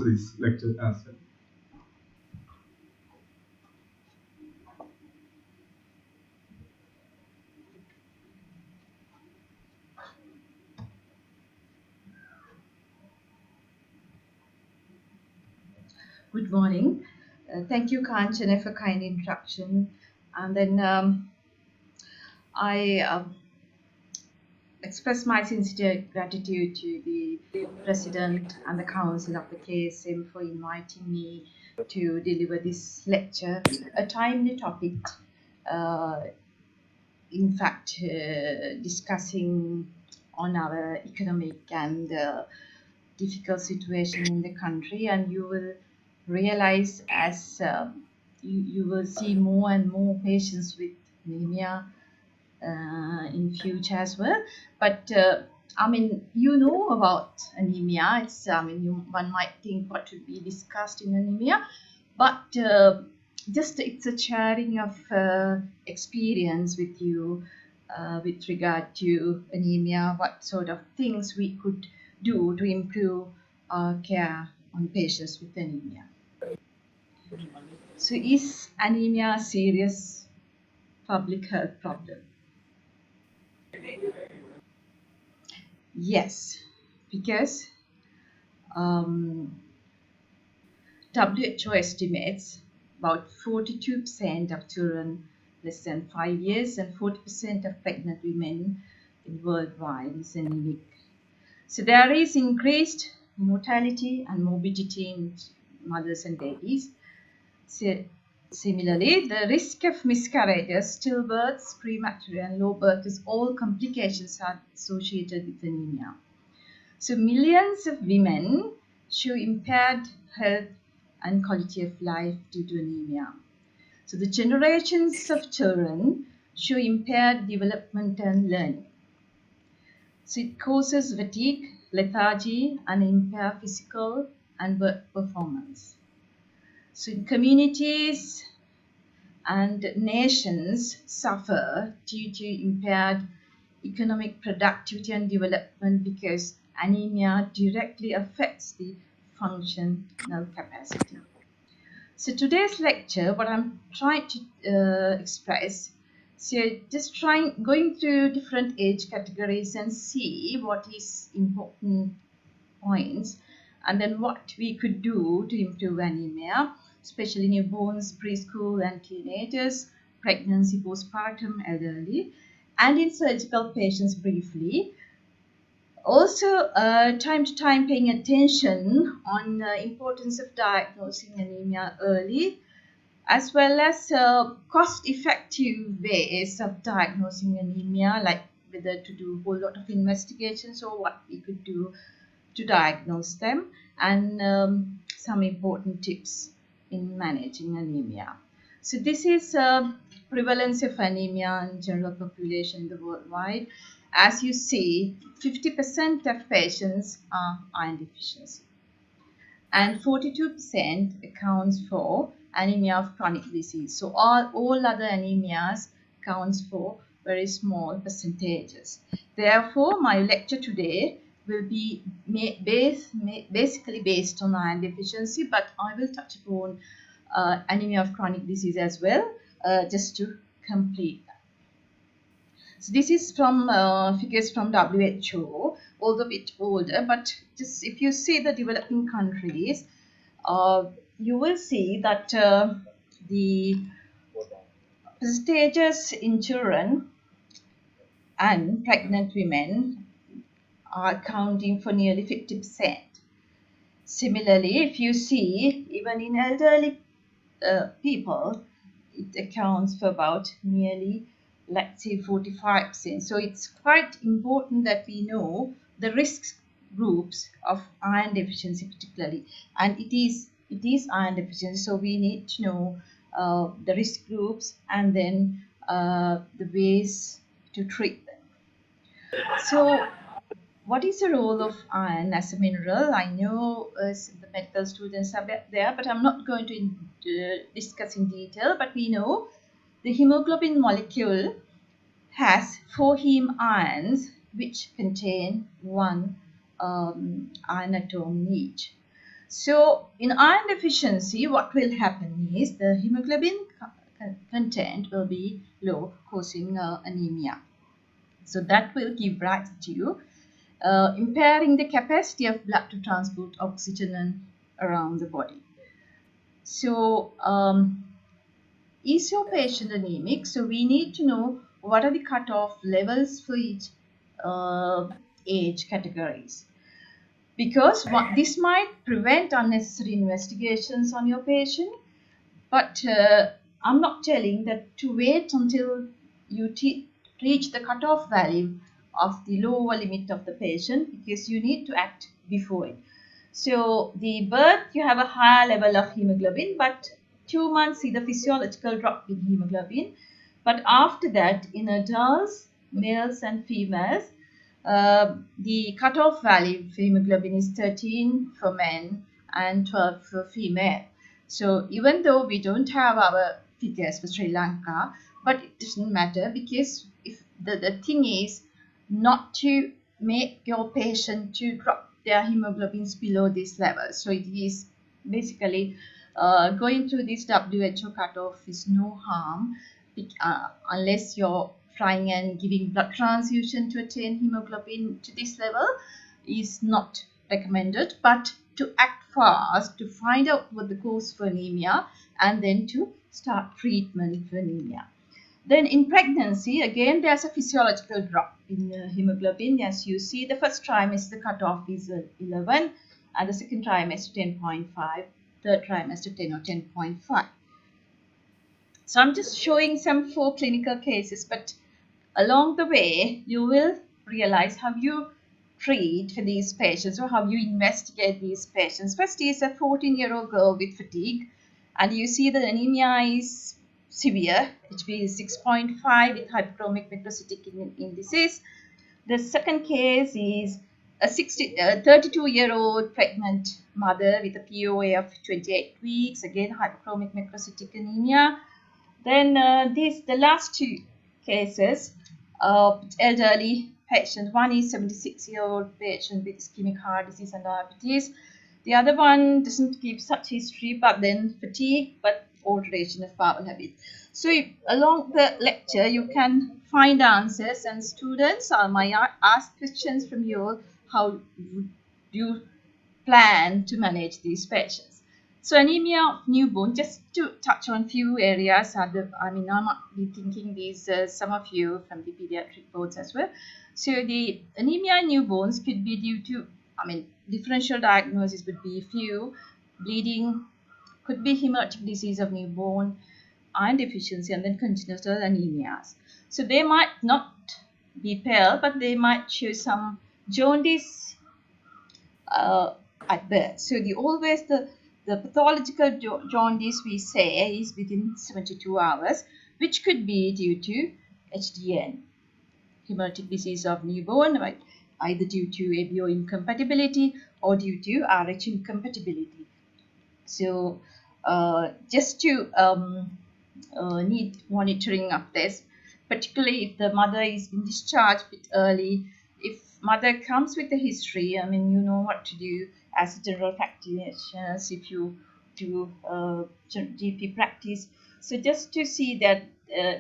this lecture as well. Good morning. Thank you, Kanchana, for kind introduction. And then I express my sincere gratitude to the President and the Council of the KSM for inviting me to deliver this lecture, a timely topic, in fact, discussing on our economic and difficult situation in the country, and you will realize as you will see more and more patients with anemia in future as well. But I mean, you know about anemia. It's one might think what should be discussed in anemia, but just it's a sharing of experience with you with regard to anemia. What sort of things we could do to improve our care on patients with anemia. So is anemia a serious public health problem? Yes, because WHO estimates about 42% of children less than 5 years and 40% of pregnant women worldwide is anemic. So there is increased mortality and morbidity in mothers and babies. So, similarly, the risk of miscarriages, stillbirths, premature and low births, all complications are associated with anemia. So millions of women show impaired health and quality of life due to anemia. So the generations of children show impaired development and learning. So it causes fatigue, lethargy, and impaired physical and work performance. So in communities and nations suffer due to impaired economic productivity and development because anemia directly affects the functional capacity. So today's lecture, what I'm trying to express, so just going through different age categories and see what is important points and then what we could do to improve anemia, especially newborns, preschool and teenagers, pregnancy, postpartum, elderly, and in surgical patients briefly. Also, time to time paying attention on the importance of diagnosing anemia early, as well as cost-effective ways of diagnosing anemia, like whether to do a whole lot of investigations or what we could do to diagnose them, and some important tips in managing anemia. So this is prevalence of anemia in general population in the worldwide. As you see, 50% of patients are iron deficiency, and 42% accounts for anemia of chronic disease. So all other anemias accounts for very small percentages. Therefore, my lecture today will be basically based on iron deficiency, but I will touch upon anemia of chronic disease as well, just to complete that. So this is from figures from WHO, although a bit older, but just if you see the developing countries, you will see that the percentages in children and pregnant women are accounting for nearly 50%. Similarly, if you see, even in elderly people, it accounts for about nearly, let's say, 45%. So it's quite important that we know the risk groups of iron deficiency particularly. And it is iron deficiency, so we need to know the risk groups and then the ways to treat them. So what is the role of iron as a mineral? I know the medical students are there, but I'm not going to discuss in detail. But we know the hemoglobin molecule has 4 heme ions which contain 1 iron atom each. So in iron deficiency, what will happen is the hemoglobin content will be low, causing anemia. So that will give rise to impairing the capacity of blood to transport oxygen around the body. So is your patient anemic? So we need to know what are the cutoff levels for each age categories. Because this might prevent unnecessary investigations on your patient, but I'm not telling that to wait until you reach the cutoff value of the lower limit of the patient, because you need to act before it. So the birth, you have a higher level of hemoglobin, but 2 months see the physiological drop in hemoglobin. But after that, in adults, males and females, the cutoff value for hemoglobin is 13 for men and 12 for female. So even though we don't have our figures for Sri Lanka, but it doesn't matter, because if the thing is not to make your patient to drop their hemoglobins below this level. So it is basically going through this WHO cutoff is no harm unless you're trying and giving blood transfusion to attain hemoglobin to this level is not recommended, but to act fast to find out what the cause for anemia and then to start treatment for anemia. Then in pregnancy, again, there's a physiological drop in hemoglobin. As you see, the first trimester cutoff is 11, and the second trimester 10.5, third trimester 10 or 10.5. So I'm just showing some 4 clinical cases, but along the way, you will realize how you treat for these patients or how you investigate these patients. First is a 14-year-old girl with fatigue, and you see the anemia is severe, HB is 6.5 with hyperchromic microcytic indices. The second case is a 32-year-old pregnant mother with a POA of 28 weeks, again hyperchromic microcytic anemia. Then the last 2 cases of elderly patients. One is 76-year-old patient with ischemic heart disease and diabetes. The other one doesn't give such history, but then fatigue, but alteration of bowel habit. So along the lecture, you can find answers, and students might ask questions from you. How would you plan to manage these patients? So anemia of newborn, just to touch on few areas. I might be thinking these, some of you from the pediatric boards as well. So the anemia in newborns could be due to, differential diagnosis would be few. Bleeding could be hemolytic disease of newborn, iron deficiency, and then congenital anemias. So they might not be pale, but they might show some jaundice at birth. So the pathological jaundice we say is within 72 hours, which could be due to HDN, hemolytic disease of newborn, right? Either due to ABO incompatibility or due to RH incompatibility. So just to need monitoring of this, particularly if the mother is being discharged a bit early. If mother comes with a history, you know what to do as a general practitioners if you do GP practice. So just to see that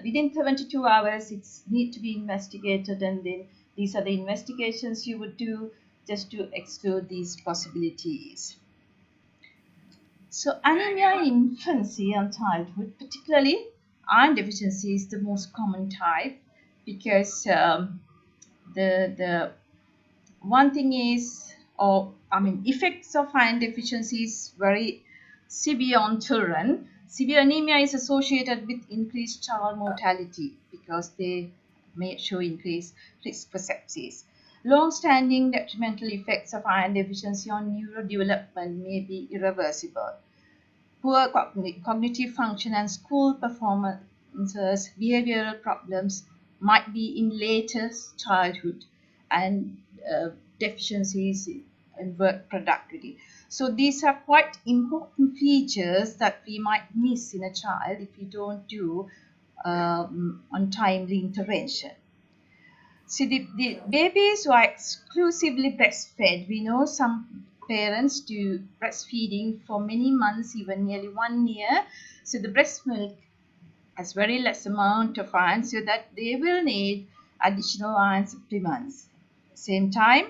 within 72 hours it's need to be investigated, and then these are the investigations you would do just to exclude these possibilities. So anemia in infancy and childhood, particularly iron deficiency, is the most common type, because the one thing is, effects of iron deficiency is very severe on children. Severe anemia is associated with increased child mortality because they may show increased risk for sepsis. Long-standing detrimental effects of iron deficiency on neurodevelopment may be irreversible. Poor cognitive function and school performances, behavioral problems might be in later childhood, and deficiencies in work productivity. So these are quite important features that we might miss in a child if we don't do untimely intervention. See, the babies who are exclusively breastfed, we know some parents to breastfeeding for many months, even nearly 1 year. So the breast milk has very less amount of iron, so that they will need additional iron supplements. Same time,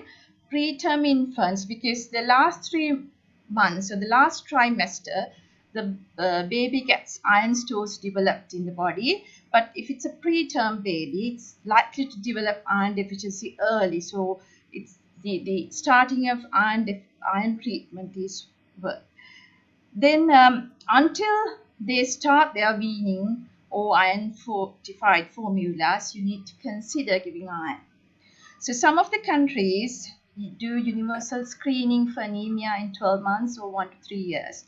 preterm infants, because the last 3 months or the last trimester, the baby gets iron stores developed in the body. But if it's a preterm baby, it's likely to develop iron deficiency early. So it's the starting of iron treatment is worth. Then until they start their weaning or iron fortified formulas, you need to consider giving iron. So some of the countries do universal screening for anemia in 12 months or 1 to 3 years.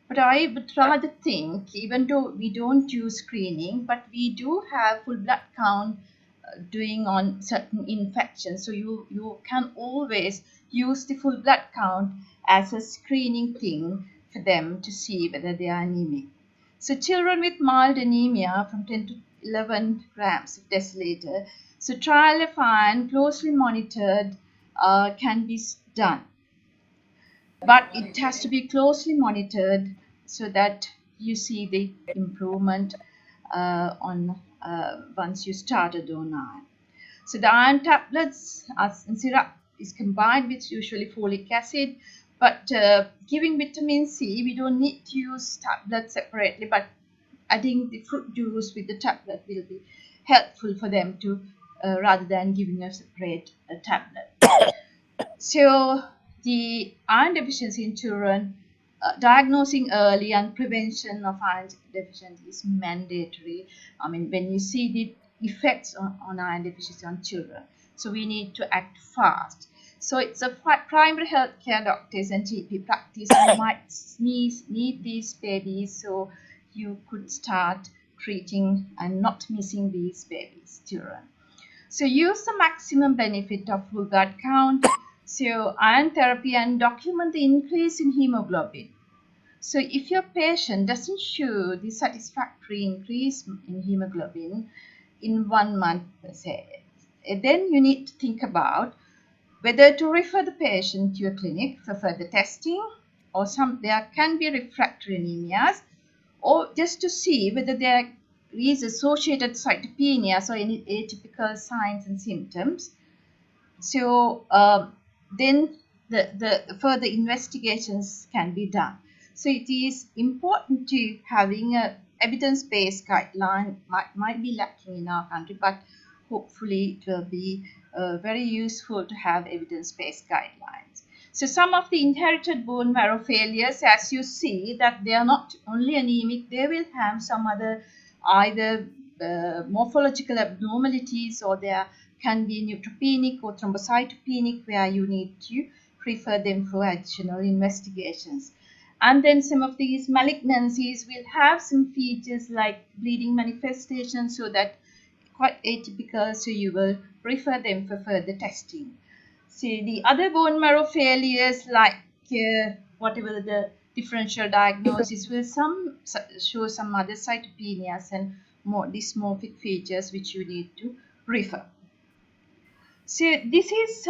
But I would rather think, even though we don't do screening, but we do have full blood count doing on certain infections. So you can always use the full blood count as a screening thing for them to see whether they are anemic. So children with mild anemia from 10 to 11 grams of deciliter. So trial of iron closely monitored can be done. But it has to be closely monitored so that you see the improvement on once you started on iron. So the iron tablets and syrup is combined with usually folic acid, but giving vitamin C, we don't need to use tablets separately, but adding the fruit juice with the tablet will be helpful for them to rather than giving a separate tablet. So the iron deficiency in children, diagnosing early and prevention of iron deficiency is mandatory. I mean, when you see the effects on iron deficiency on children, so we need to act fast. So it's a primary health care doctors and GP practice who might need these babies, so you could start treating and not missing these babies, children. So use the maximum benefit of full blood count. So iron therapy and document the increase in hemoglobin. So if your patient doesn't show the satisfactory increase in hemoglobin in 1 month, say, then you need to think about whether to refer the patient to a clinic for further testing, or there can be refractory anemias, or just to see whether there is associated cytopenias or any atypical signs and symptoms. So then the further investigations can be done. So it is important to having a evidence-based guideline. Might be lacking in our country, but hopefully it will be very useful to have evidence-based guidelines. So some of the inherited bone marrow failures, as you see, that they are not only anemic, they will have some other either morphological abnormalities, or there can be neutropenic or thrombocytopenic, where you need to refer them for additional investigations. And then some of these malignancies will have some features like bleeding manifestations, so that quite atypical, so you will refer them for further testing. See, the other bone marrow failures, like whatever the differential diagnosis, will show some other cytopenias and more dysmorphic features which you need to refer. So this is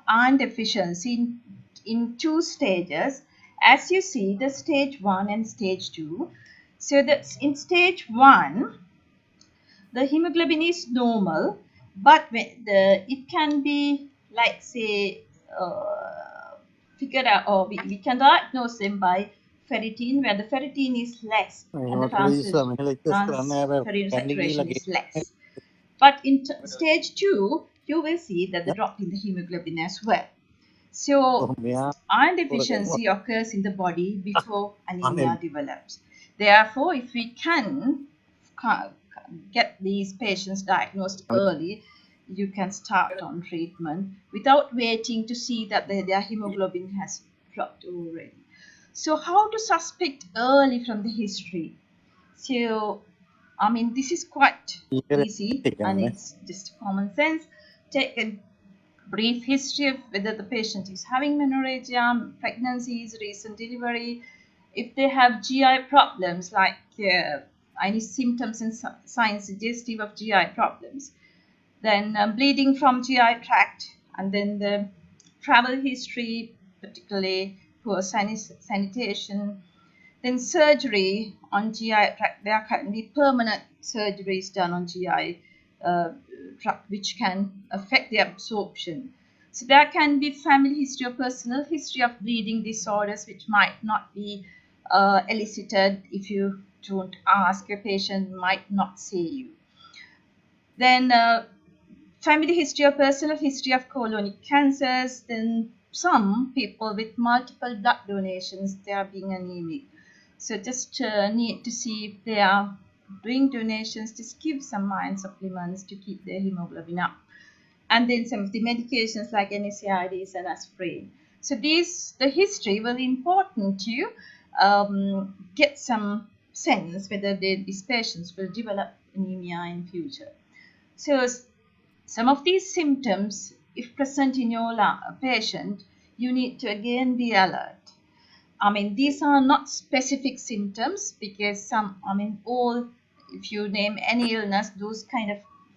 iron deficiency in 2 stages. As you see, the stage 1 and stage 2. So that's in stage 1, the hemoglobin is normal, but it can be, like, say, figured out, or we can diagnose them by ferritin, where the ferritin is less and the transferrin saturation is less. But in stage 2, you will see that the drop in the hemoglobin as well. So iron deficiency occurs in the body before anemia develops. Therefore, if we can get these patients diagnosed early, you can start on treatment without waiting to see that their hemoglobin has dropped already. So how to suspect early from the history? So, I mean, this is quite easy, and it's just common sense. Take a brief history of whether the patient is having menorrhagia, pregnancies, recent delivery. If they have GI problems, like any symptoms and signs suggestive of GI problems, then bleeding from GI tract, and then the travel history, particularly poor sanitation. Then surgery on GI tract, there can be permanent surgeries done on GI tract which can affect the absorption. So there can be family history or personal history of bleeding disorders which might not be elicited if you don't ask. A patient might not say you. Then family history or personal history of colonic cancers. Then some people with multiple blood donations, they are being anemic. So just need to see if they are doing donations, just give some iron supplements to keep their hemoglobin up. And then some of the medications like NSAIDs and aspirin. So the history will be important to get some sense whether these patients will develop anemia in future. So some of these symptoms, if present in your patient, you need to again be alert. I mean, these are not specific symptoms because if you name any illness, those kind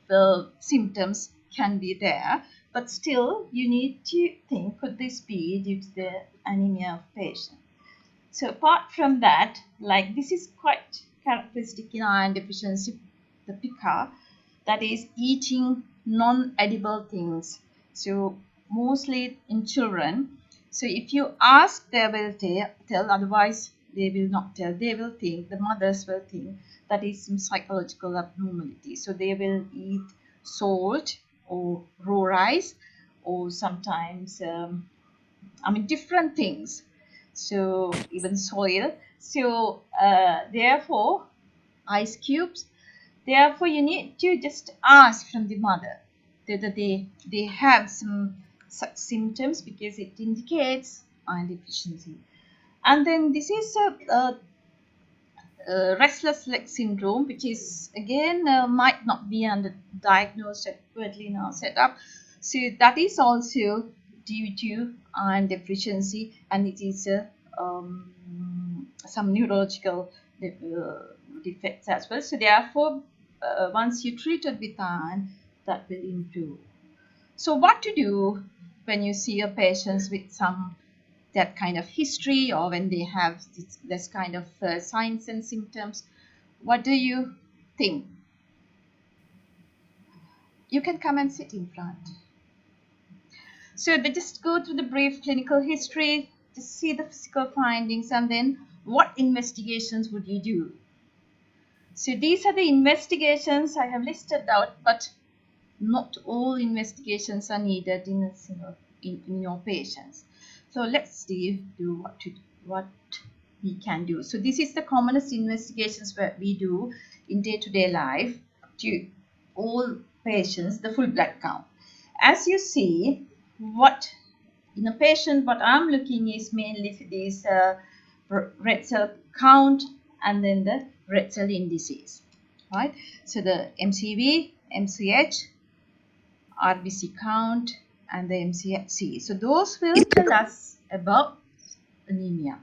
of symptoms can be there. But still, you need to think, could this be due to the anemia of patient? So apart from that, like this is quite characteristic in iron deficiency, the pica, that is eating non-edible things. So mostly in children. So if you ask, they will tell, otherwise they will not tell. They will think, the mothers will think that is some psychological abnormality. So they will eat salt or raw rice or sometimes, different things. So even soil. So therefore, ice cubes. Therefore, you need to just ask from the mother whether they have some such symptoms because it indicates iron deficiency. And then this is a restless leg syndrome, which is again might not be diagnosed adequately in our setup. So that is also due to iron deficiency, and it is some neurological defects as well. So therefore, once you treat it with iron, that will improve. So what to do when you see a patient with that kind of history, or when they have this kind of signs and symptoms? What do you think? You can come and sit in front. So they just go through the brief clinical history, just see the physical findings, and then what investigations would you do? So these are the investigations I have listed out, but not all investigations are needed in your patients. So let's see what we can do. So this is the commonest investigations that we do in day-to-day life to all patients, the full blood count. As you see, in a patient, what I'm looking is mainly for these red cell count and then the red cell indices, right? So the MCV, MCH, RBC count, and the MCHC. So those will tell us about anemia.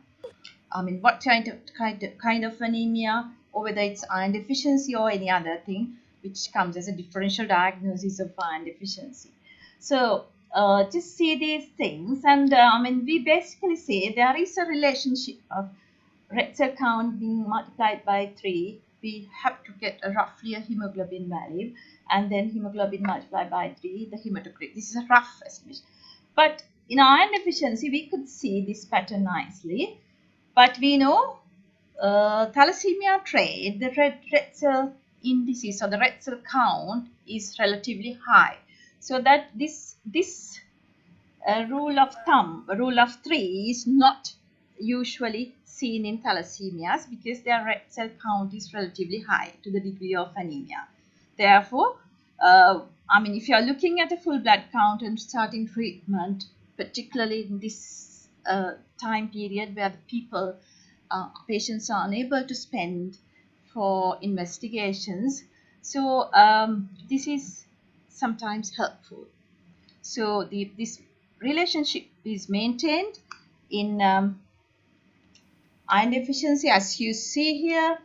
I mean, what kind of anemia, or whether it's iron deficiency or any other thing, which comes as a differential diagnosis of iron deficiency. So just see these things, and we basically say there is a relationship of red cell count being multiplied by 3. We have to get roughly a hemoglobin value, and then hemoglobin multiplied by 3, the hematocrit. This is a rough estimation. But in iron deficiency, we could see this pattern nicely. But we know thalassemia trait, the red cell indices or the red cell count is relatively high. So that this rule of thumb, rule of 3 is not usually seen in thalassemias because their red cell count is relatively high to the degree of anemia. Therefore, if you are looking at a full blood count and starting treatment, particularly in this time period where the patients are unable to spend for investigations, so this is sometimes helpful. So this relationship is maintained in iron deficiency. As you see here,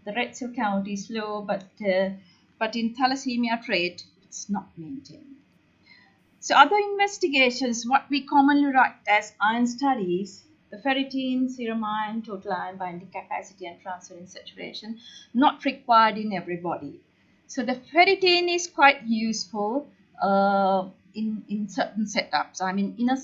the red cell count is low, but in thalassemia trait, it's not maintained. So other investigations, what we commonly write as iron studies, the ferritin, serum iron, total iron binding capacity, and transferrin saturation, not required in everybody. So the ferritin is quite useful in certain setups. I mean, in a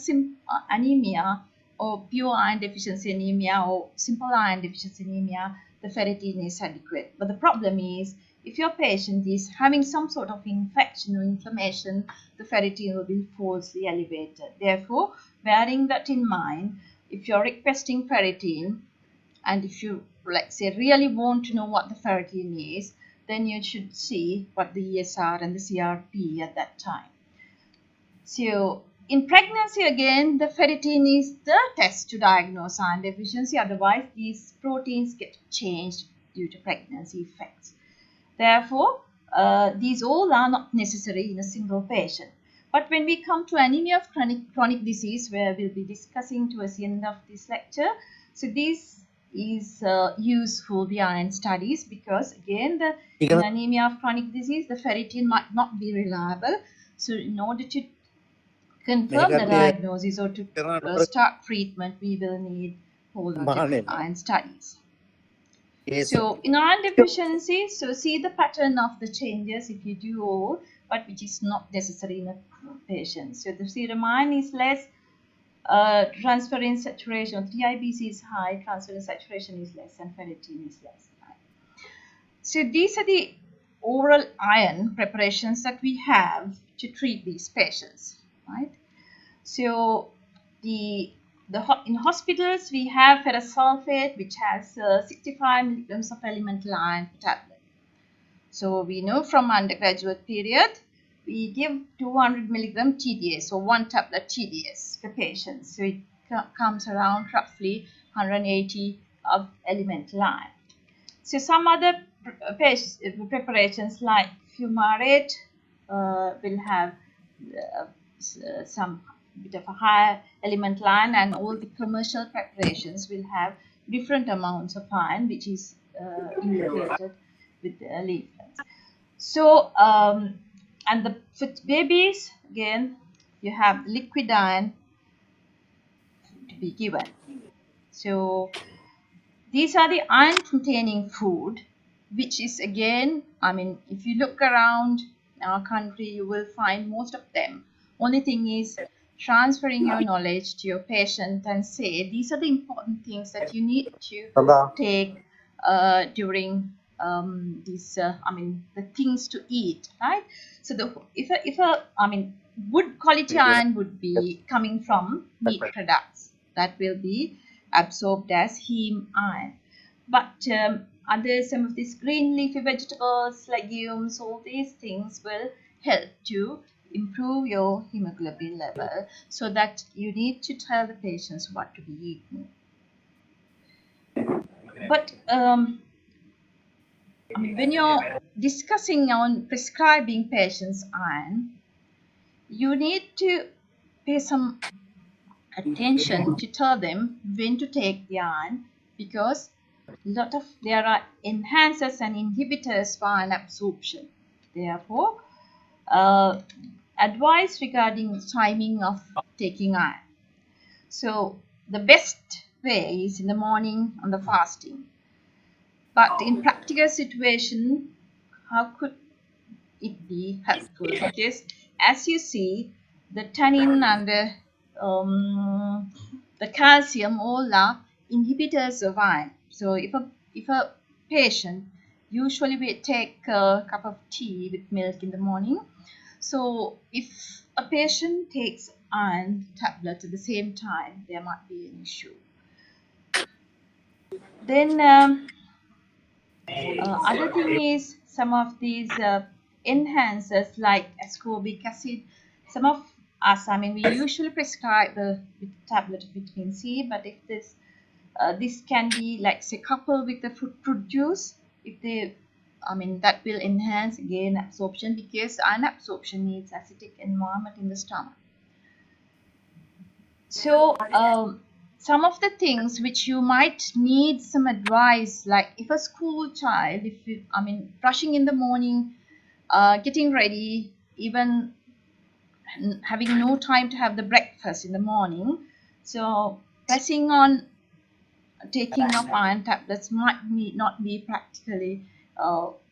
anemia or pure iron deficiency anemia or simple iron deficiency anemia, the ferritin is adequate. But the problem is, if your patient is having some sort of infection or inflammation, the ferritin will be falsely elevated. Therefore, bearing that in mind, if you're requesting ferritin, and if you, like say, really want to know what the ferritin is, then you should see what the ESR and the CRP at that time. So in pregnancy, again, the ferritin is the test to diagnose iron deficiency. Otherwise, these proteins get changed due to pregnancy effects. Therefore, these all are not necessary in a single patient. But when we come to anemia of chronic disease, where we'll be discussing towards the end of this lecture, so this is useful, the iron studies, because again, in anemia of chronic disease, the ferritin might not be reliable. So in order to confirm the diagnosis or to start treatment, we will need whole lot of iron studies. So in iron deficiency, so see the pattern of the changes if you do all, but which is not necessary in a patient. So the serum iron is less, transferrin saturation, TIBC is high, transferrin saturation is less, and ferritin is less. Right? So these are the oral iron preparations that we have to treat these patients, right? So in hospitals, we have ferrous sulfate, which has 65 milligrams of elemental iron per tablet. So we know from undergraduate period, we give 200 milligram TDS, so 1 tablet TDS for patients. So it comes around roughly 180 of elemental iron. So some other preparations like fumarate will have some bit of a higher elemental iron, and all the commercial preparations will have different amounts of iron, which is indicated with the leaflets. So and for babies, again, you have liquid iron to be given. So these are the iron containing food, which is again, I mean, if you look around our country, you will find most of them. Only thing is transferring your knowledge to your patient and say these are the important things that you need to take during these the things to eat, right? So if a good quality iron would be coming from meat products that will be absorbed as heme iron, but some of these green leafy vegetables, legumes, all these things will help to improve your hemoglobin level, so that you need to tell the patients what to be eating. But when you're discussing on prescribing patients iron, you need to pay some attention to tell them when to take the iron, because there are enhancers and inhibitors for iron absorption. Therefore, advice regarding timing of taking iron. So the best way is in the morning on the fasting. But in practical situation, how could it be helpful? Because as you see, the tannin and the calcium all are inhibitors of iron. So if a patient usually will take a cup of tea with milk in the morning, so if a patient takes iron tablet at the same time, there might be an issue. Then other thing is some of these enhancers like ascorbic acid. Some of us, we usually prescribe with tablet of vitamin C, but if this can be like say coupled with the fruit juice, if they that will enhance again absorption, because iron absorption needs acidic environment in the stomach. So some of the things which you might need some advice, like if a school child, if you brushing in the morning, getting ready, even having no time to have the breakfast in the morning. So pressing on taking up iron tablets might not be practically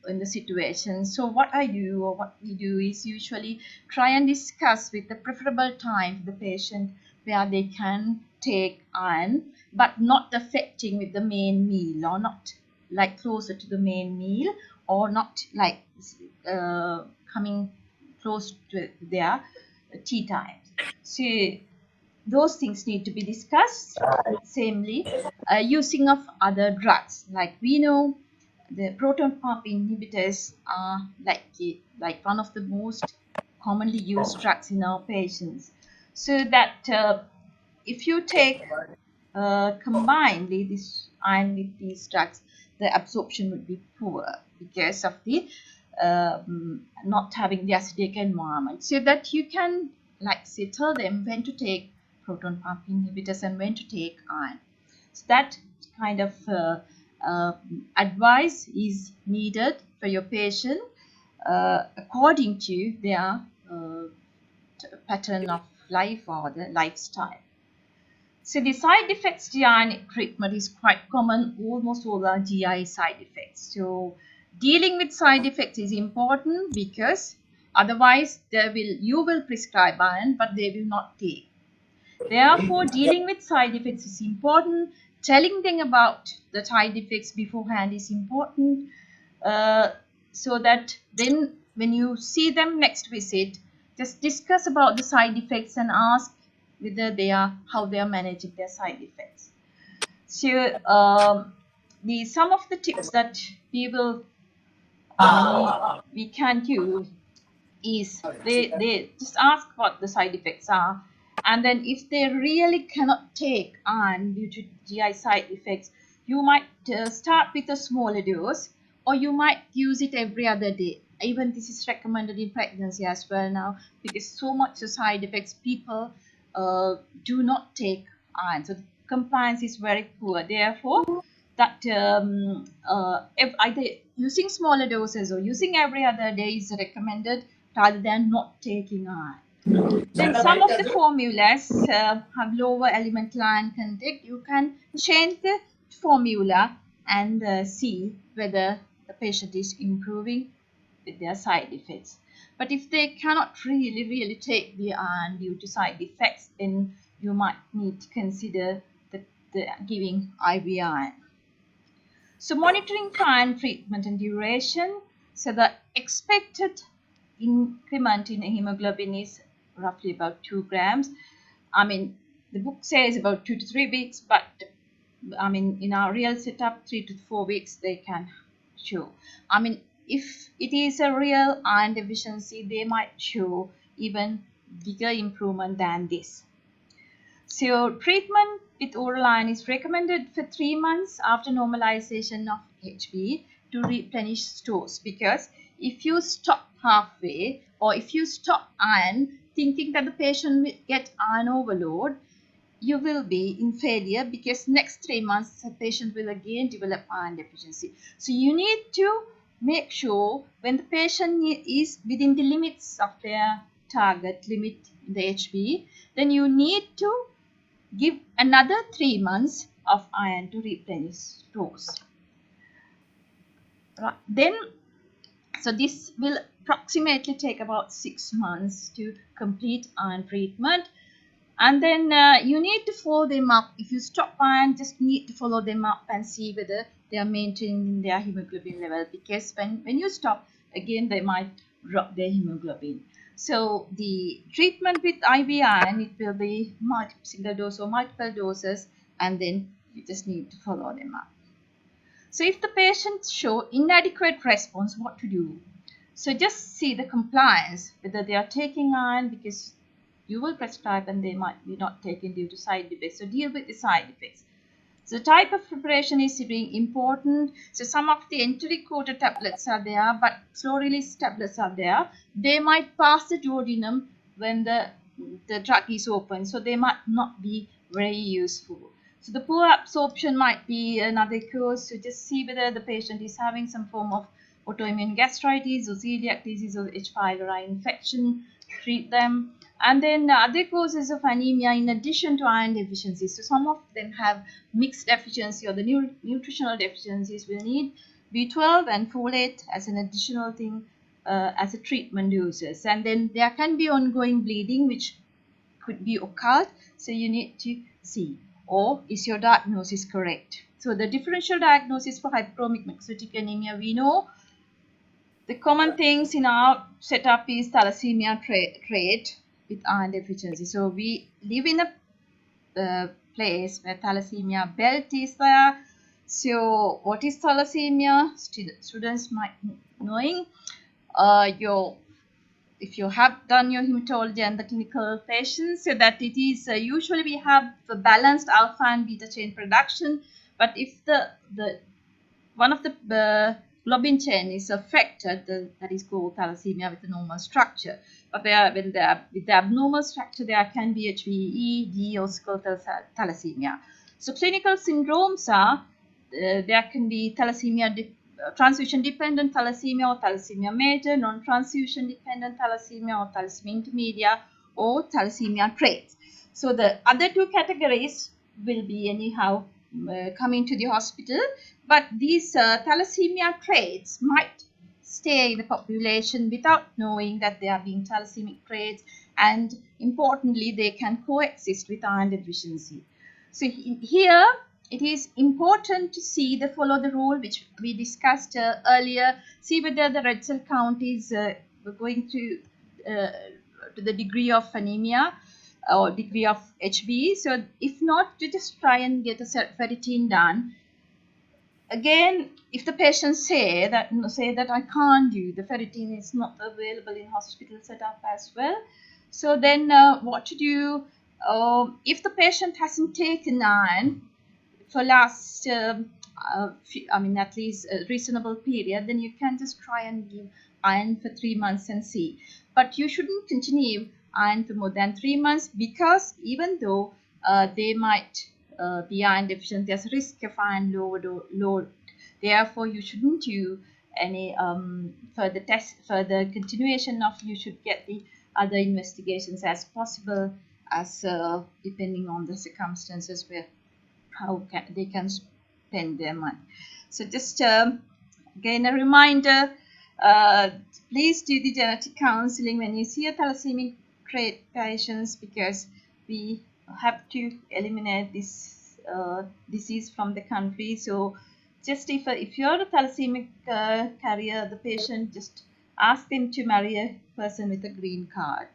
in the situation. So what I do, or what we do, is usually try and discuss with the preferable time for the patient where they can take iron, but not affecting with the main meal, or not like closer to the main meal, or not like coming close to their tea times. So those things need to be discussed. Samely, using of other drugs, like we know the proton pump inhibitors are like one of the most commonly used drugs in our patients. So that if you take combinedly this iron with these drugs, the absorption would be poor because of the not having the acidic environment. So that you can, like, say, tell them when to take proton pump inhibitors and when to take iron. So that kind of advice is needed for your patient according to their pattern of life or the lifestyle. So the side effects to iron treatment is quite common. Almost all are GI side effects. So dealing with side effects is important, because otherwise you will prescribe iron, but they will not take. Therefore, dealing with side effects is important. Telling them about the side effects beforehand is important, so that then when you see them next visit, just discuss about the side effects and ask whether how they are managing their side effects. So some of the tips that we can use is they just ask what the side effects are, and then if they really cannot take iron due to GI side effects, you might start with a smaller dose, or you might use it every other day. Even this is recommended in pregnancy as well now, because so much of side effects, people do not take iron, so the compliance is very poor. Therefore, that if either using smaller doses or using every other day is recommended, rather than not taking iron. Then some of the formulas have lower elemental iron content. You can change the formula and see whether the patient is improving with their side effects. But if they cannot really take the iron due to side effects, then you might need to consider the giving IV iron. So monitoring for iron treatment and duration. So the expected increment in hemoglobin is roughly about 2 grams. I mean, the book says about 2 to 3 weeks, but I mean, in our real setup, 3 to 4 weeks they can show. I mean, if it is a real iron deficiency, they might show even bigger improvement than this. So treatment with oral iron is recommended for 3 months after normalization of HB to replenish stores, because if you stop halfway, or if you stop iron thinking that the patient will get iron overload, you will be in failure, because next 3 months the patient will again develop iron deficiency. So you need to make sure when the patient is within the limits of their target limit in the HB, then you need to give another 3 months of iron to replenish stores. Right. Then, so this will approximately take about 6 months to complete iron treatment. And then you need to follow them up. If you stop iron, just need to follow them up and see whether they are maintaining their hemoglobin level, because when you stop, again they might drop their hemoglobin. So the treatment with IV iron, it will be single dose or multiple doses, and then you just need to follow them up. So if the patients show inadequate response, what to do? So just see the compliance, whether they are taking iron, because you will prescribe and they might be not taken due to side effects. So deal with the side effects. So type of preparation is very important. So some of the enteric-coated tablets are there, but slow-release tablets are there. They might pass the duodenum when the drug is open, so they might not be very useful. So the poor absorption might be another cause. So just see whether the patient is having some form of autoimmune gastritis or celiac disease or H. pylori infection. Treat them. And then other causes of anemia in addition to iron deficiency. So some of them have mixed deficiency or the nutritional deficiencies. We need B12 and folate as an additional thing as a treatment uses. And then there can be ongoing bleeding which could be occult. So you need to see, or is your diagnosis correct? So the differential diagnosis for hyperchromic macrocytic anemia, we know the common things in our setup is thalassemia trait with iron deficiency. So we live in a place where thalassemia belt is there. So what is thalassemia? Students might knowing. If you have done your hematology and the clinical patients, so that it is usually we have the balanced alpha and beta chain production. But if the one of the globin chain is affected, that is called thalassemia with a normal structure. But with the abnormal structure, there can be HBE, D, or skeletal thalassemia. So clinical syndromes are there can be thalassemia, transfusion dependent thalassemia or thalassemia major, non-transfusion dependent thalassemia or thalassemia intermedia, or thalassemia traits. So the other two categories will be anyhow coming to the hospital, but these thalassemia traits might stay in the population without knowing that they are being thalassemic traits, and importantly they can coexist with iron deficiency. So here it is important to see follow the rule which we discussed earlier. See whether the red cell count is going to the degree of anemia or degree of HB. So if not, to just try and get a ferritin done. Again, if the patient say that I can't do, the ferritin is not available in hospital setup as well. So then what to do? If the patient hasn't taken iron for last at least a reasonable period, then you can just try and give iron for 3 months and see. But you shouldn't continue iron for more than 3 months, because even though they might be iron deficient, there's a risk of iron load. Therefore, you shouldn't do any further continuation of. You should get the other investigations as possible, as depending on the circumstances where they can spend their money. So just again a reminder, please do the genetic counseling when you see a thalassemic trait patients, because we have to eliminate this disease from the country. So just if you're a thalassemic carrier, the patient, just ask them to marry a person with a green card.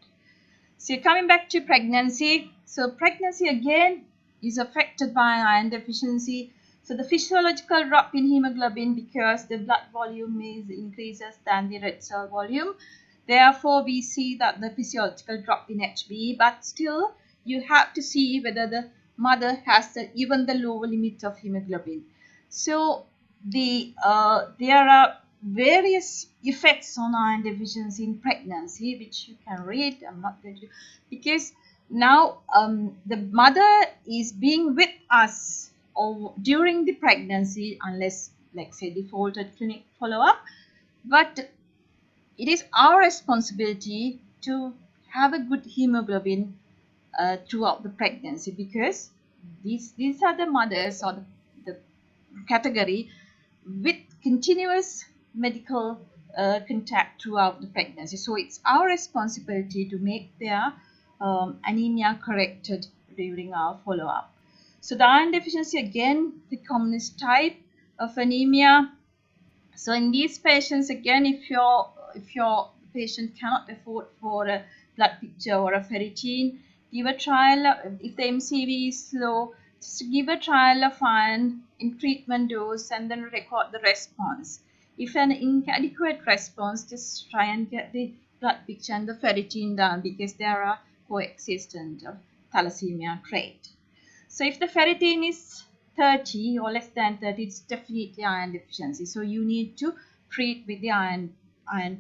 So coming back to pregnancy, so pregnancy again is affected by iron deficiency. So the physiological drop in hemoglobin, because the blood volume increases than the red cell volume. Therefore, we see that the physiological drop in HB, but still you have to see whether the mother has even the lower limit of hemoglobin. So there are various effects on iron deficiency in pregnancy, which you can read. I'm not going to, because now the mother is being with us or during the pregnancy, unless, like say, defaulted clinic follow-up. But it is our responsibility to have a good hemoglobin throughout the pregnancy, because these are the mothers or the category with continuous medical contact throughout the pregnancy. So it's our responsibility to make their anemia corrected during our follow-up. So the iron deficiency, again, the commonest type of anemia. So in these patients, again, if your patient cannot afford for a blood picture or a ferritin, give a trial. If the MCV is low, just give a trial of iron in treatment dose and then record the response. If an inadequate response, just try and get the blood picture and the ferritin done, because there are coexistent of thalassemia trait. So if the ferritin is 30 or less than 30, it's definitely iron deficiency. So you need to treat with the iron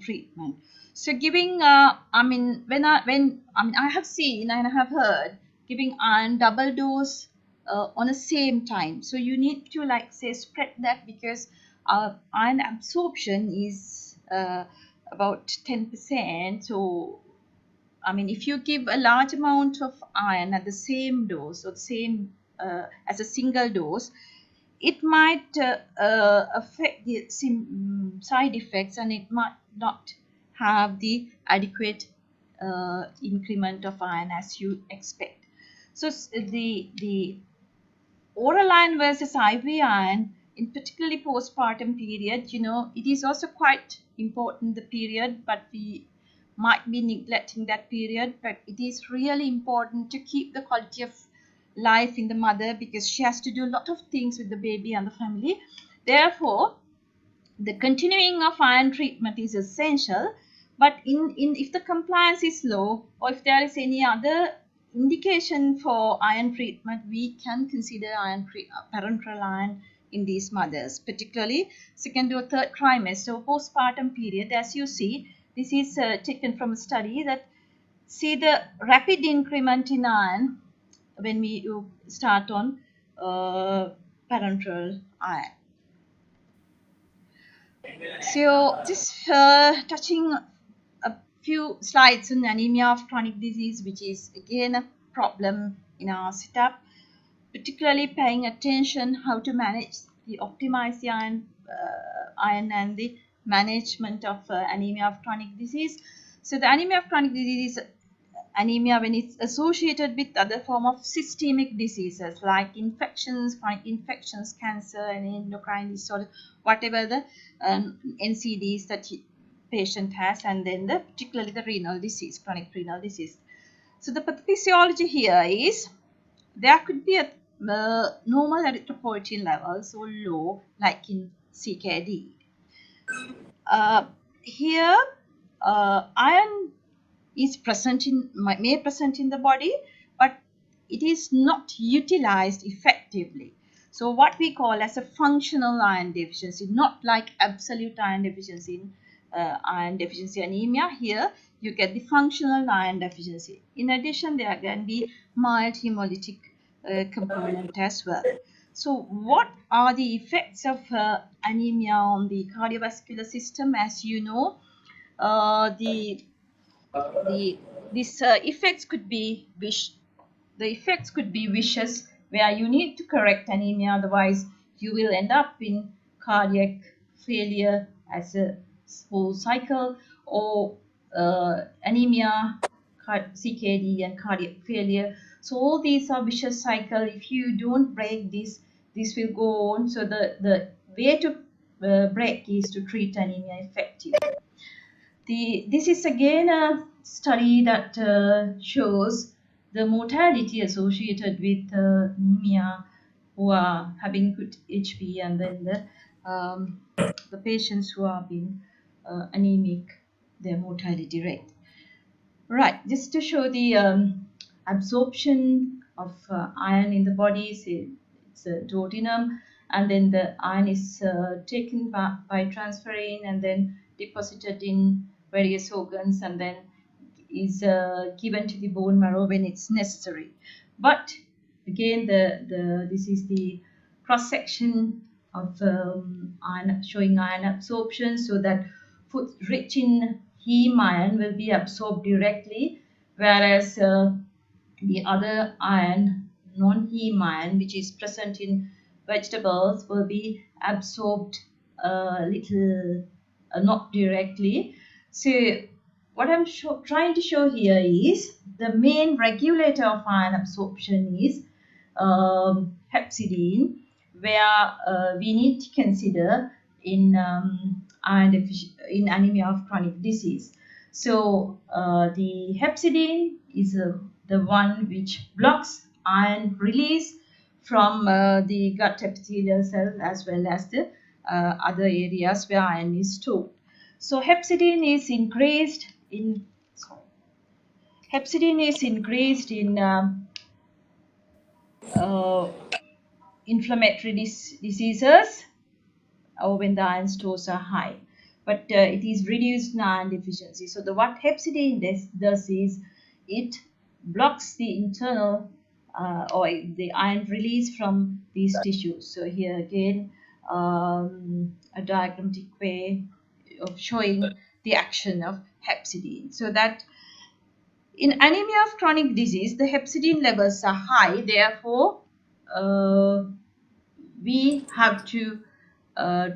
treatment. So giving, I have seen and I have heard giving iron double dose on the same time. So you need to, like say, spread that, because iron absorption is about 10%. So I mean, if you give a large amount of iron at the same dose or the same as a single dose, it might affect the side effects, and it might not have the adequate increment of iron as you expect. So the oral iron versus IV iron, in particularly postpartum period, it is also quite important, the period, but we might be neglecting that period. But it is really important to keep the quality of life in the mother, because she has to do a lot of things with the baby and the family. Therefore, the continuing of iron treatment is essential. But in if the compliance is low, or if there is any other indication for iron treatment, we can consider parenteral iron in these mothers, particularly second or third trimester or postpartum period. As you see, this is taken from a study that see the rapid increment in iron when you start on parenteral iron. So just touching a few slides on anemia of chronic disease, which is again a problem in our setup, particularly paying attention how to optimize the iron and the management of anemia of chronic disease. So the anemia of chronic disease is anemia when it's associated with other form of systemic diseases like infections, chronic infections, cancer, and endocrine disorder, whatever the NCDs that patient has, and then particularly the renal disease, chronic renal disease. So the pathophysiology here is there could be a normal erythropoietin level so low, like in CKD. Here, iron is may present in the body, but it is not utilized effectively. So what we call as a functional iron deficiency, not like absolute iron deficiency in iron deficiency anemia. Here you get the functional iron deficiency. In addition, there can be mild hemolytic component as well. So what are the effects of anemia on the cardiovascular system? As you know, these effects could be vicious, where you need to correct anemia, otherwise you will end up in cardiac failure as a whole cycle, or anemia, CKD, and cardiac failure. So all these are vicious cycle. If you don't break this will go on. So the way to break is to treat anemia effectively. This is again a study that shows the mortality associated with anemia who are having good HP, and then the patients who are being anemic, their mortality rate. Right, just to show the absorption of iron in the body, it's a duodenum, and then the iron is taken by transferrin and then deposited in various organs, and then is given to the bone marrow when it's necessary. But again, this is the cross section of iron, showing iron absorption, so that food rich in heme iron will be absorbed directly, whereas the other iron, non-heme iron, which is present in vegetables, will be absorbed not directly. So what I'm trying to show here is the main regulator of iron absorption is hepcidin, where we need to consider in in anemia of chronic disease. So the hepcidin is the one which blocks iron release from the gut epithelial cells, as well as the other areas where iron is stored. So hepcidin is increased in inflammatory diseases, or when the iron stores are high, but it is reduced in iron deficiency. So what hepcidin does is it blocks the internal or the iron release from these tissues. So here again a diagrammatic way of showing the action of hepcidin. So that In anemia of chronic disease, the hepcidin levels are high. Therefore, we have to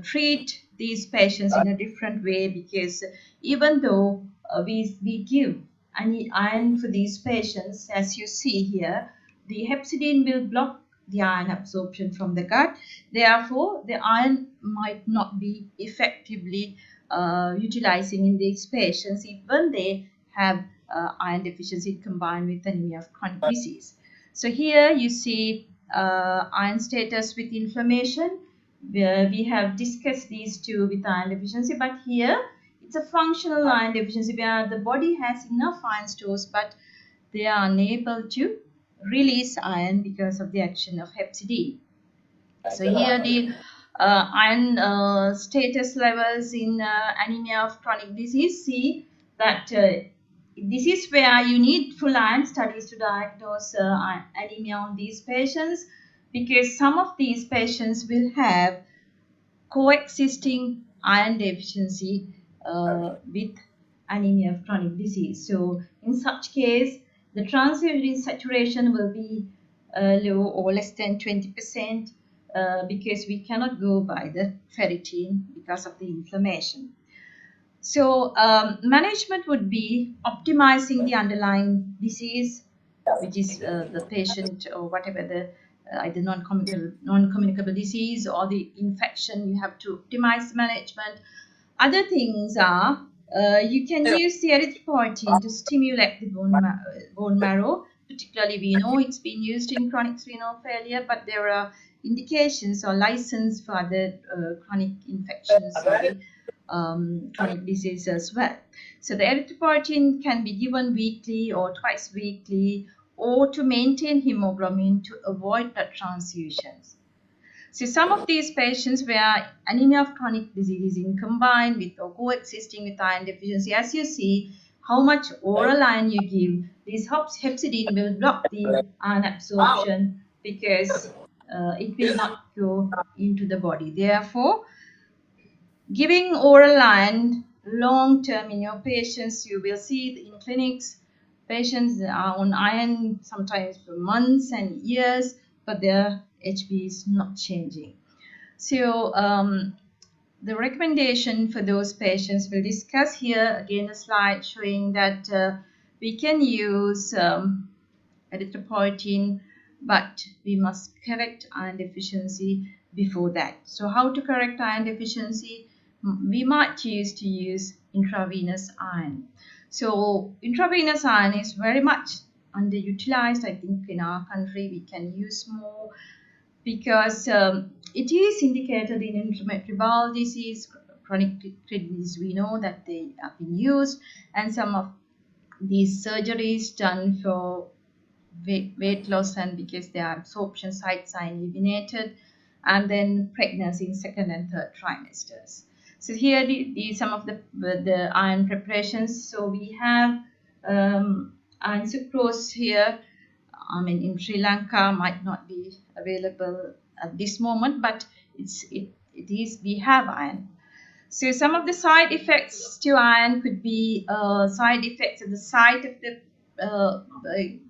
treat these patients in a different way, because even though we give any iron for these patients, as you see here, the hepcidin will block the iron absorption from the gut. Therefore, the iron might not be effectively utilizing in these patients, even they have iron deficiency combined with anemia of chronic disease. So here you see iron status with inflammation. We have discussed these two with iron deficiency, but here it's a functional iron deficiency where the body has enough iron stores, but they are unable to release iron because of the action of hepcidin. So here the iron status levels in anemia of chronic disease, see that this is where you need full iron studies to diagnose anemia on these patients, because some of these patients will have coexisting iron deficiency with anemia of chronic disease. So in such case, the transfusion saturation will be low or less than 20%, because we cannot go by the ferritin because of the inflammation. So management would be optimizing the underlying disease, which is the patient or whatever the either non-communicable disease or the infection. You have to optimize the management. Other things are you can use the erythropoietin to stimulate the bone marrow. Particularly, we know it's been used in chronic renal failure, but there are indications or license for other chronic infections or the chronic disease as well. So the erythropoietin can be given weekly or twice weekly, or to maintain hemoglobin to avoid blood transfusions. So some of these patients where anemia of chronic disease is combined with or coexisting with iron deficiency, as you see, how much oral iron you give, this hepcidin will block the iron absorption, because it will not go into the body. Therefore, giving oral iron long term in your patients, you will see in clinics, patients are on iron sometimes for months and years, but their HB is not changing. So the recommendation for those patients, we'll discuss here again a slide showing that we can use erythropoietin, but we must correct iron deficiency before that. So how to correct iron deficiency? We might choose to use intravenous iron. So intravenous iron is very much underutilized. I think in our country we can use more, because it is indicated in inflammatory bowel disease, chronic kidney disease. We know that they have been used, and some of these surgeries done for weight loss, and because their absorption sites are eliminated, and then pregnancy in second and third trimesters. So here some of the iron preparations. So we have iron sucrose here. I mean, in Sri Lanka might not be available at this moment, but we have iron. So some of the side effects to iron could be side effects at the site of the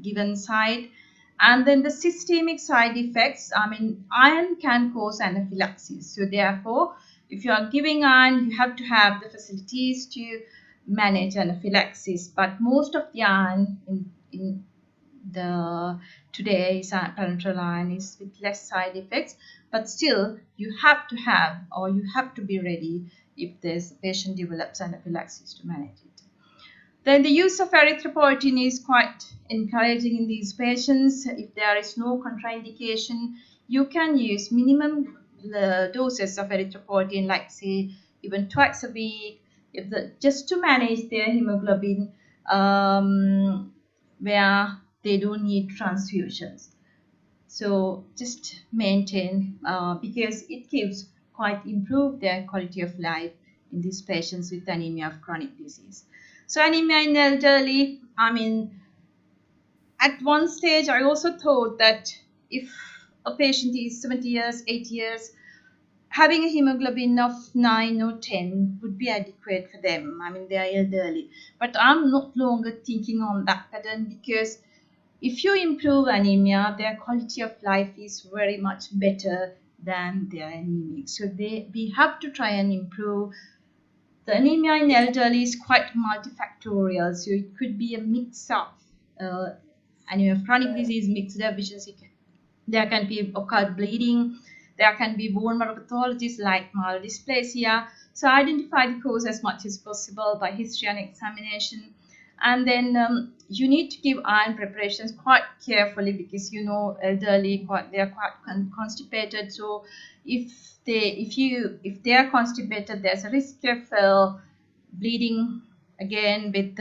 given site, and then the systemic side effects. I mean, iron can cause anaphylaxis. So therefore, if you are giving iron, you have to have the facilities to manage anaphylaxis. But most of the iron in the today's parenteral iron is with less side effects, but still you have to have, or you have to be ready if this patient develops anaphylaxis to manage it. Then the use of erythropoietin is quite encouraging in these patients. If there is no contraindication, you can use minimum doses of erythropoietin, like say even twice a week, just to manage their hemoglobin, where they don't need transfusions. So just maintain, because it gives quite improve their quality of life in these patients with anemia of chronic disease. So anemia in elderly, I mean, at one stage I also thought that if a patient is 70 years, 80 years, having a hemoglobin of 9 or 10 would be adequate for them. I mean, they are elderly. But I'm not longer thinking on that pattern, because if you improve anemia, their quality of life is very much better than they are anemic. So we have to try and improve. The anemia in elderly is quite multifactorial. So it could be a mix of anemia of chronic disease, mixed deficiency. There can be occult bleeding. There can be bone marrow pathologies like myelodysplasia. So identify the cause as much as possible by history and examination. And then you need to give iron preparations quite carefully, because elderly, they are quite constipated. So if they are constipated, there's a risk of bleeding again with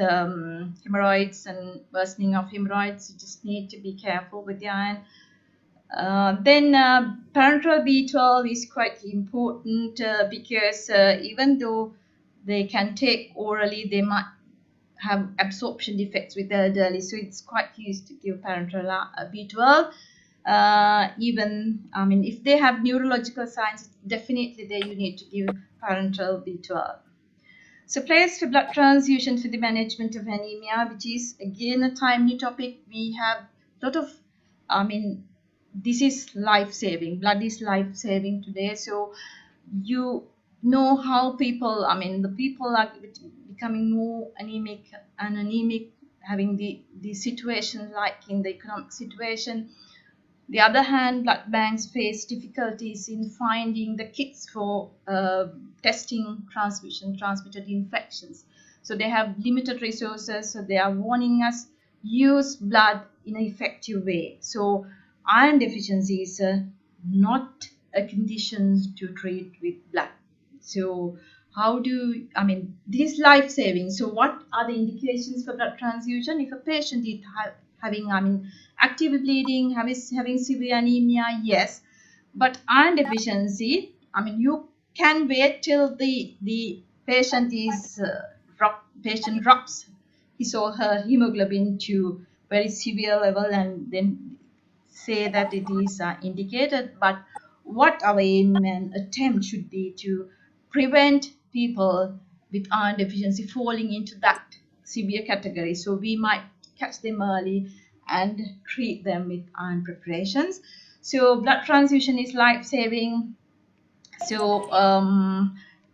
hemorrhoids and worsening of hemorrhoids. You just need to be careful with the iron. Then parenteral B12 is quite important, because even though they can take orally, they might have absorption defects with the elderly. So it's quite used to give parenteral B12. If they have neurological signs, definitely you need to give parenteral B12. So place for blood transfusion for the management of anemia, which is again a timely topic. We have a lot of, this is life-saving. Blood is life-saving today. So you know how people, the people are becoming more anemic, having the situation like in the economic situation. The other hand, blood banks face difficulties in finding the kits for testing transmitted infections. So they have limited resources. So they are warning us, use blood in an effective way. So iron deficiency is not a condition to treat with blood. So this is life-saving. So what are the indications for blood transfusion? If a patient is having active bleeding, having severe anemia, yes. But iron deficiency, you can wait till the patient drops his or her hemoglobin to very severe level and then say that it is indicated. But what our aim and attempt should be to prevent people with iron deficiency falling into that severe category. So we might catch them early and treat them with iron preparations. So blood transfusion is life-saving. So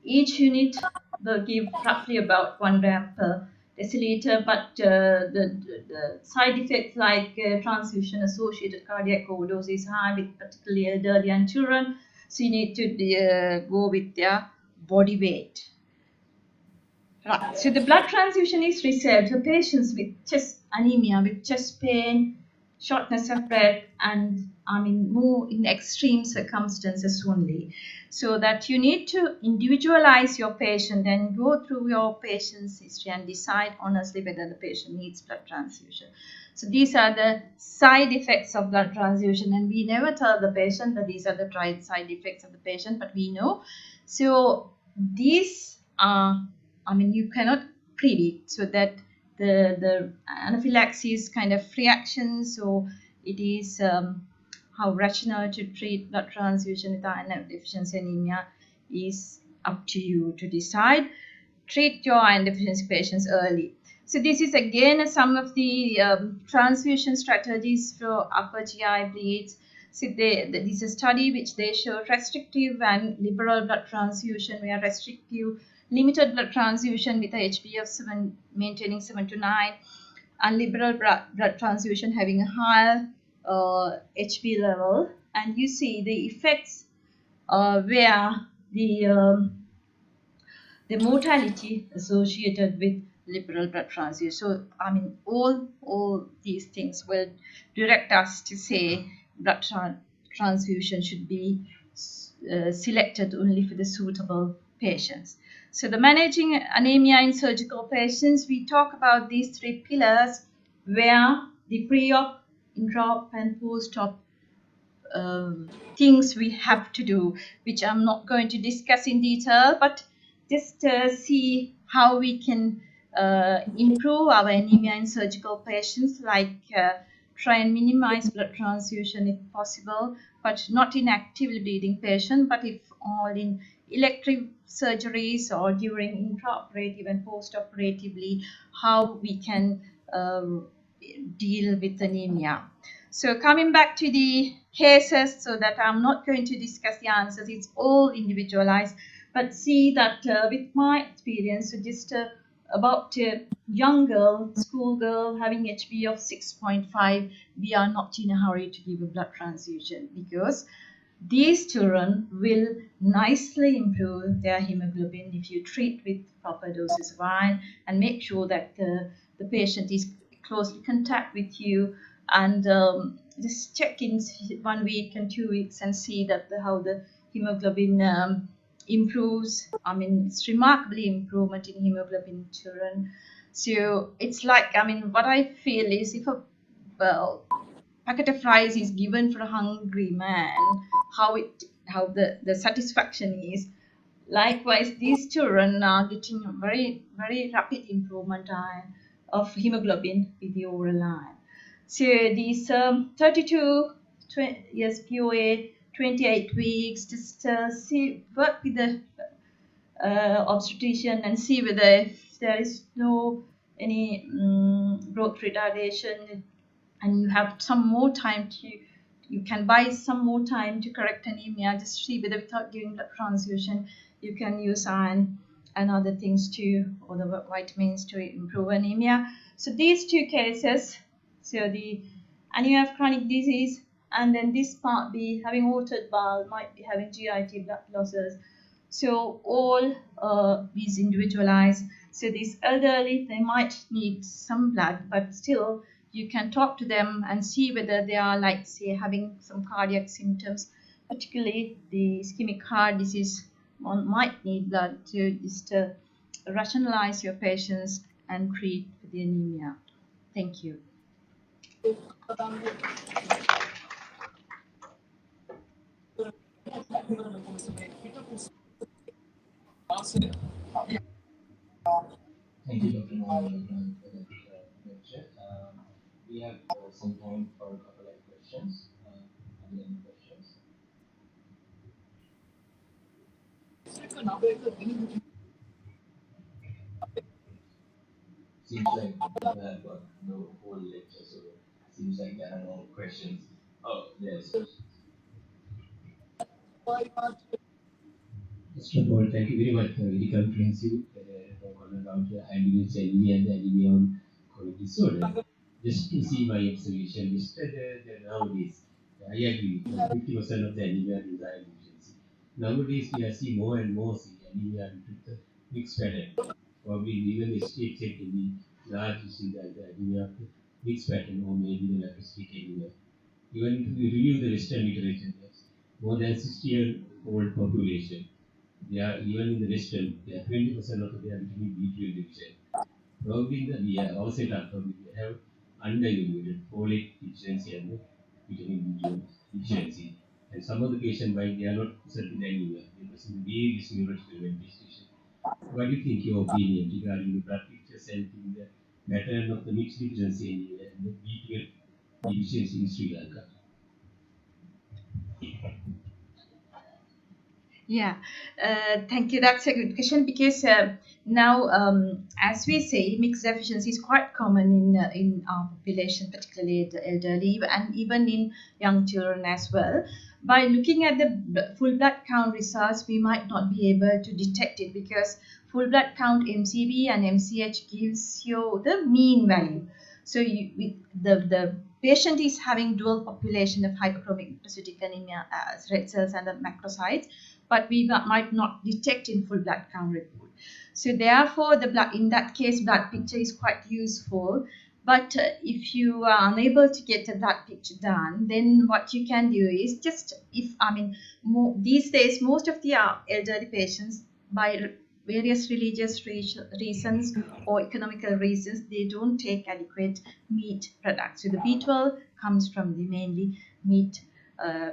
each unit will give roughly about 1 gram per deciliter, but the side effects like transfusion-associated cardiac overdose is high with particularly elderly and children. So you need to go with their body weight. Right. So the blood transfusion is reserved for patients with chest anemia, with chest pain, shortness of breath, and more in extreme circumstances only. So that you need to individualize your patient and go through your patient's history and decide honestly whether the patient needs blood transfusion. So these are the side effects of blood transfusion, and we never tell the patient that these are the side effects of the patient, but we know. So these are, you cannot predict, so that the anaphylaxis kind of reaction. So it is how rational to treat blood transfusion with iron deficiency anemia is up to you to decide. Treat your iron deficiency patients early. So this is again some of the transfusion strategies for upper GI bleeds. So this is a study which they show restrictive and liberal blood transfusion, where restrictive limited blood transfusion with a HB of 7, maintaining 7 to 9, and liberal blood transfusion having a higher HB level. And you see the effects where the mortality associated with liberal blood transfusion. So all these things will direct us to say blood transfusion should be selected only for the suitable patients. So the managing anemia in surgical patients, we talk about these 3 pillars, where the pre-op, intra-op, and post-op things we have to do, which I'm not going to discuss in detail, but just see how we can improve our anemia in surgical patients, like try and minimize blood transfusion if possible, but not in actively bleeding patient. But if all in elective surgeries or during intraoperative and post-operatively, how we can deal with anemia. So coming back to the cases, so that I'm not going to discuss the answers, it's all individualized, but see that with my experience, so just about a young girl, school girl having HB of 6.5, we are not in a hurry to give a blood transfusion, because these children will nicely improve their hemoglobin if you treat with proper doses of iron and make sure that the patient is closely contact with you, and just check in 1 week and 2 weeks and see that how the hemoglobin improves. I mean, it's remarkably improvement in hemoglobin in children. So it's like, I mean, what I feel is if a packet of rice is given for a hungry man, how the satisfaction is. Likewise, these children are getting a very, very rapid improvement of hemoglobin with the oral iron. So these 32 years POA, 28 weeks, just work with the obstetrician and see whether if there is no any growth retardation, and you have some more time you can buy some more time to correct anemia. Just see whether without giving blood transfusion you can use iron and other things to, or the vitamins to improve anemia. So these two cases, so the anemia of chronic disease, and then this part B having altered bowel, might be having GIT blood losses. So all these individualized. So these elderly, they might need some blood, but still you can talk to them and see whether they are, like, say, having some cardiac symptoms, particularly the ischemic heart disease. One might need blood to just rationalize your patients and treat the anemia. Thank you. Thank you, Dr. Manel, for that lecture. We have some time for a couple of questions. Are there any questions? Seems like we have got no whole lecture, so seems like there are no questions. Oh, yes. Mr. Paul, thank you very much for a very comprehensive talk about the IBS, anemia, and the anemia on chronic disorder. Just to see my observation, just nowadays, I agree, 50% of the anemia is iron deficiency. Nowadays, we are seeing more and more anemia due to the mixed pattern. Probably even the state check in the large, you see that the anemia of the mixed pattern, or maybe the laparoscopic anemia. Even if we review the Western literature, yes, more than 60-year-old population, they are even in the Western, they are 20% of the vitamin B12 deficient. Probably in the we are outside Africa, we have underutilized folate deficiency and the vitamin B12 deficiency. And some of the patients, why they are not present with anemia, they present various neurological manifestation. What do you think, your opinion regarding the blood pictures and the pattern of the mixed deficiency anemia and the B12 deficiency in Sri Lanka? Yeah, thank you. That's a good question, because now, as we say, mixed deficiency is quite common in our population, particularly the elderly, and even in young children as well. By looking at the full blood count results, we might not be able to detect it, because full blood count MCV and MCH gives you the mean value. So the patient is having dual population of hyperchromic lymphocytic anemia as red cells and the macrocytes, but we might not detect in full blood count report. So therefore, the blood, in that case, blood picture is quite useful. But if you are unable to get a blood picture done, then what you can do is just, these days, most of the elderly patients, by various religious reasons or economical reasons, they don't take adequate meat products. So the B12 comes from the mainly meat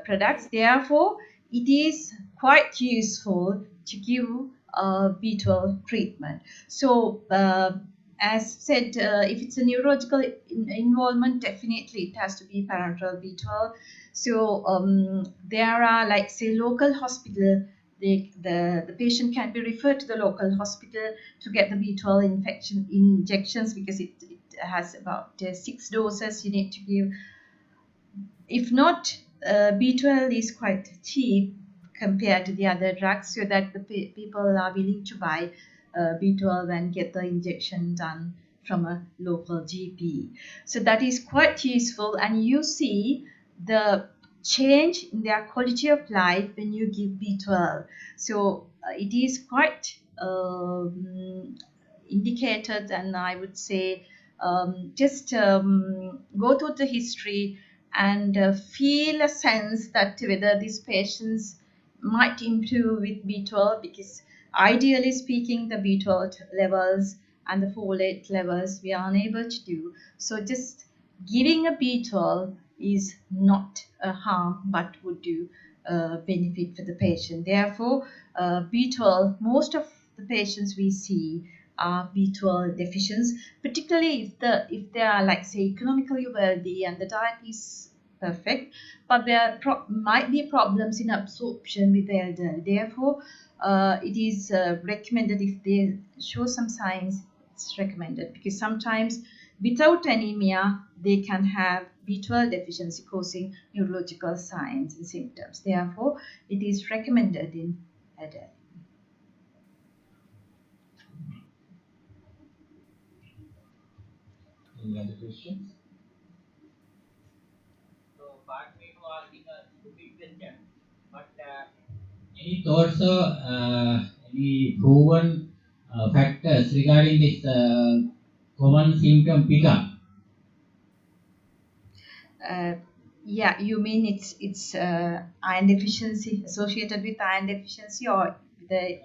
products. Therefore, it is quite useful to give B12 treatment. So, as said, if it's a neurological involvement, definitely it has to be parenteral B12. So, there are, like, say, local hospital the patient can be referred to the local hospital to get the B12 infection injections, because it has about 6 doses you need to give. If not, B12 is quite cheap compared to the other drugs, so that the people are willing to buy B12 and get the injection done from a local GP. So that is quite useful, and you see the change in their quality of life when you give B12. So it is quite indicated, and I would say just go through the history and feel a sense that whether these patients might improve with B12, because ideally speaking, the B12 levels and the folate levels we are unable to do. So just giving a B12 is not a harm, but would do benefit for the patient. Therefore, B12, most of the patients we see are B12 deficients, particularly if they are, like, say, economically wealthy and the diet is perfect, but there might be problems in absorption with the elderly. Therefore, it is recommended, if they show some signs, it's recommended, because sometimes without anemia they can have B12 deficiency causing neurological signs and symptoms. Therefore, it is recommended in adults. Any other questions? Any thoughts or any proven factors regarding this common symptom pickup? Yeah, you mean it's iron deficiency, associated with iron deficiency, or the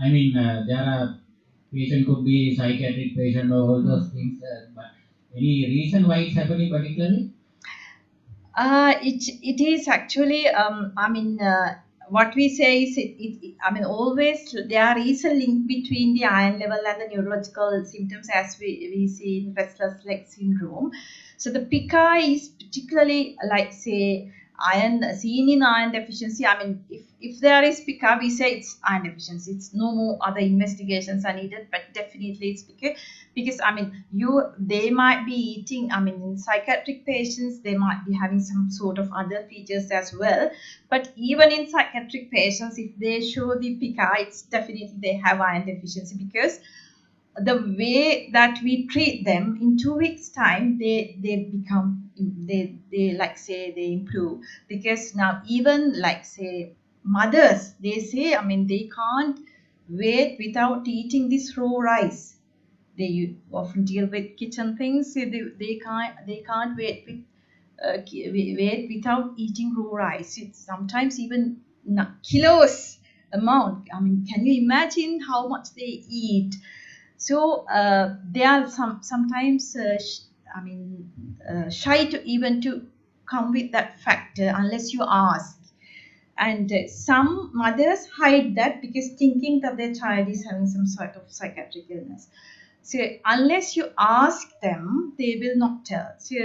I mean, there are patient could be psychiatric patient or all those things, but any reason why it's happening particularly? It is actually, I mean, what we say is, I mean, always there is a link between the iron level and the neurological symptoms, as we see in restless leg syndrome. So the pica is particularly, like, say, iron, seen in iron deficiency. I mean, if there is pica, we say it's iron deficiency. It's no more other investigations are needed, but definitely it's pica, because I mean, they might be eating, I mean, in psychiatric patients they might be having some sort of other features as well, but even in psychiatric patients, if they show the pica, it's definitely they have iron deficiency, because the way that we treat them, in 2 weeks time they become, they like, say, they improve, because now even, like, say, mothers, they say, I mean, they can't wait without eating this raw rice. They often deal with kitchen things, so they can't wait wait without eating raw rice. It's sometimes even kilos amount. I mean, can you imagine how much they eat? So they are sometimes I mean, shy to even to come with that factor unless you ask. And some mothers hide that, because thinking that their child is having some sort of psychiatric illness. So unless you ask them, they will not tell. So,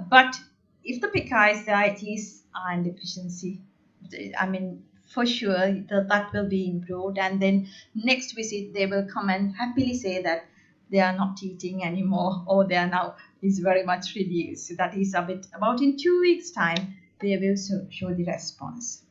but if the pica is there, it is iron deficiency. I mean, for sure that will be improved, and then next visit they will come and happily say that they are not eating anymore, or they are now is very much reduced. So that is a bit about in 2 weeks time they will show the response.